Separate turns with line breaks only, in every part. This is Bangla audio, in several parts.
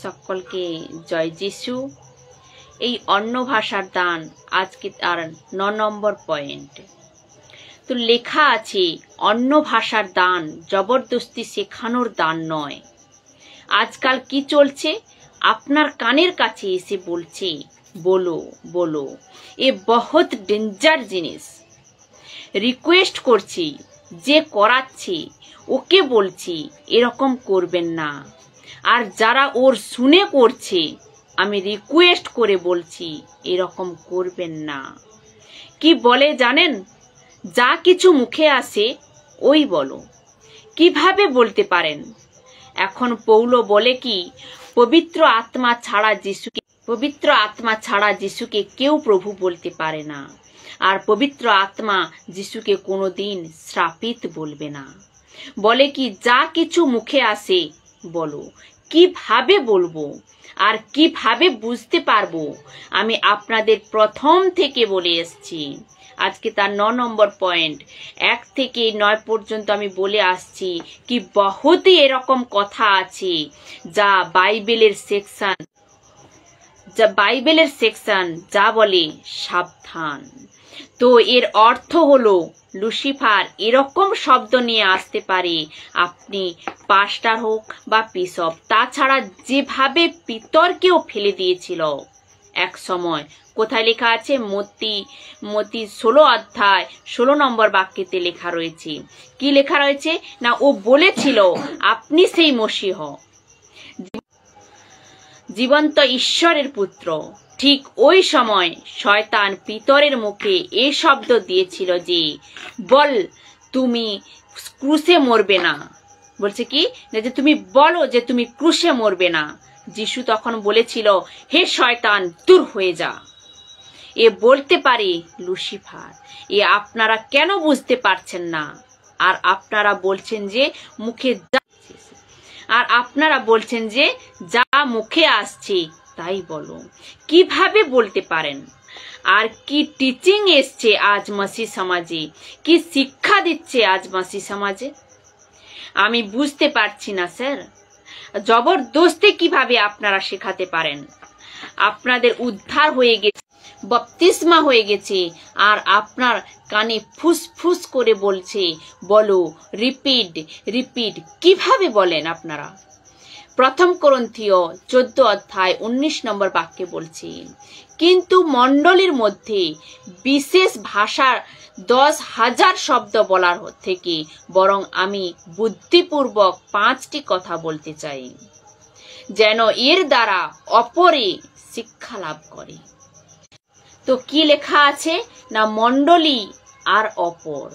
সকলকে জয় যিশু। এই অন্য ভাষার দান আজকে তার 9 নম্বর পয়েন্ট। তো লেখা আছে অন্য ভাষার দান জবরদস্তি শেখানোর দান নয়। আজকাল কি চলছে, আপনার কানের কাছে এসে বলছে বলো বলো, এ বহুত ডেঞ্জার জিনিস। রিকোয়েস্ট করছি, যে করাচ্ছে ওকে বলছি এরকম করবেন না। আর যারা ওর শুনে করছে আমি রিকোয়েস্ট করে বলছি এরকম করবেন না। কি বলে জানেন, যা কিছু মুখে আসে ওই বলো। কিভাবে বলতে পারেন? এখন পৌলো বলে কি, পবিত্র আত্মা ছাড়া যিশুকে কেউ প্রভু বলতে পারে না। আর পবিত্র আত্মা যিশুকে কোনোদিন শ্রাপিত বলবে না। বলে কি, যা কিছু মুখে আসে বলো। কিভাবে বলবো আর কিভাবে বুঝতে পারবো? আমি আপনাদের প্রথম থেকে বলে এসছি। আজকে তার 9 নম্বর পয়েন্ট। 1 থেকে 9 পর্যন্ত আমি বলে আসছি কি বহুতই এরকম কথা আছে যা বাইবেলের সেকশন যা বলে সাবধান। তো এর অর্থ হলো লুসিফার এরকম শব্দ নিয়ে আসতে পারে, আপনি পাস্টার হোক বা বিশপ। তাছাড়া যেভাবে পিতরকেও ফেলে দিয়েছিল এক সময়, কোথায় লেখা আছে? মতি 16 অধ্যায় 16 নম্বর বাক্যেতে লেখা রয়েছে। কি লেখা রয়েছে না, ও বলেছিল আপনি সেই মসীহ, জীবন্ত ঈশ্বরের পুত্র। ঠিক ওই সময় শয়তান পিতরের মুখে এই শব্দ দিয়েছিল যে বল তুমি ক্রুশে মরবে না। বলছে কি, যে তুমি বলো যে তুমি ক্রুশে মরবে না। যিশু তখন বলেছিল, হে শয়তান দূর হয়ে যা। এ বলতে পারে লুসিফার। এ আপনারা কেন বুঝতে পারছেন না? আর আপনারা বলছেন যে যা মুখে আসছে তাই বলো। কিভাবে বলতে পারেন? আর কি টিচিং এসছে আজ মসি সমাজে, কি শিক্ষা দিচ্ছে আজ মসি সমাজে? আমি বুঝতে পারছি না স্যার। জবরদস্তি কিভাবে আপনারা শেখাতে পারেন? আপনাদের উদ্ধার হয়ে গেছে, বাপ্তিস্মা হয়ে গেছে, আর আপনার কানে ফুসফুস করে বলছে বলো, রিপিট। কিভাবে বলেন আপনারা? প্রথম করন্থীয় 14 অধ্যায় 19 নম্বর বাক্যে বলছে, কিন্তু মণ্ডলীর মধ্যে বিশেষ ভাষার 10,000 শব্দ বলার থেকে বরং আমি বুদ্ধিপূর্বক 5টি কথা বলতে চাই, যেন এর দ্বারা অপরে শিক্ষা লাভ করে। তো কি লেখা আছে না, মণ্ডলী আর অপর।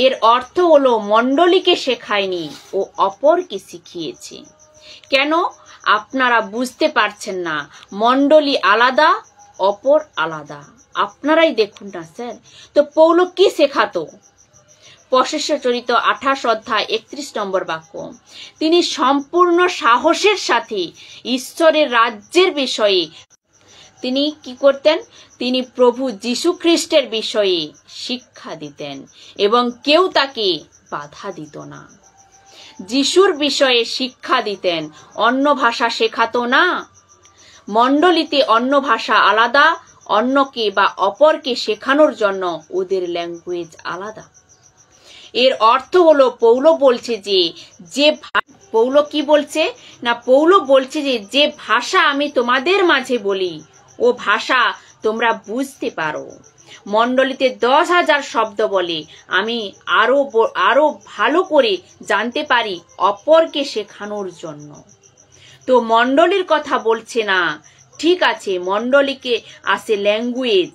এর অর্থ হলো মণ্ডলীকে শেখায়নি, ও অপরকে শিখিয়েছে। কেন আপনারা বুঝতে পারছেন না? মণ্ডলী আলাদা, অপর আলাদা। আপনারাই দেখুন না স্যার। তো পৌলো কি শেখাতো? প্রশস্য চরিত 28 অধ্যায় 31 নম্বর বাক্য। তিনি সম্পূর্ণ সাহসের সাথে ঈশ্বরের রাজ্যের বিষয়ে তিনি কি করতেন? তিনি প্রভু যীশু খ্রিস্টের বিষয়ে শিক্ষা দিতেন এবং কেউ তাকে বাধা দিত না। যিশুর বিষয়ে শিক্ষা দিতেন, অন্য ভাষা শেখাতো না। মণ্ডলীতে অন্য ভাষা আলাদা, অন্যকে বা অপরকে শেখানোর জন্য ওদের ল্যাঙ্গুয়েজ আলাদা। এর অর্থ হলো পৌলো বলছে পৌলো কি বলছে না, পৌলো বলছে যে ভাষা আমি তোমাদের মাঝে বলি ও ভাষা তোমরা বুঝতে পারো। মণ্ডলীতে 10,000 শব্দ বলে আমি আরো ভালো করে জানতে পারি অপরকে শেখানোর জন্য। তো মণ্ডলীর কথা বলছে না। ঠিক আছে, মণ্ডলীকে আসে ল্যাঙ্গুয়েজ,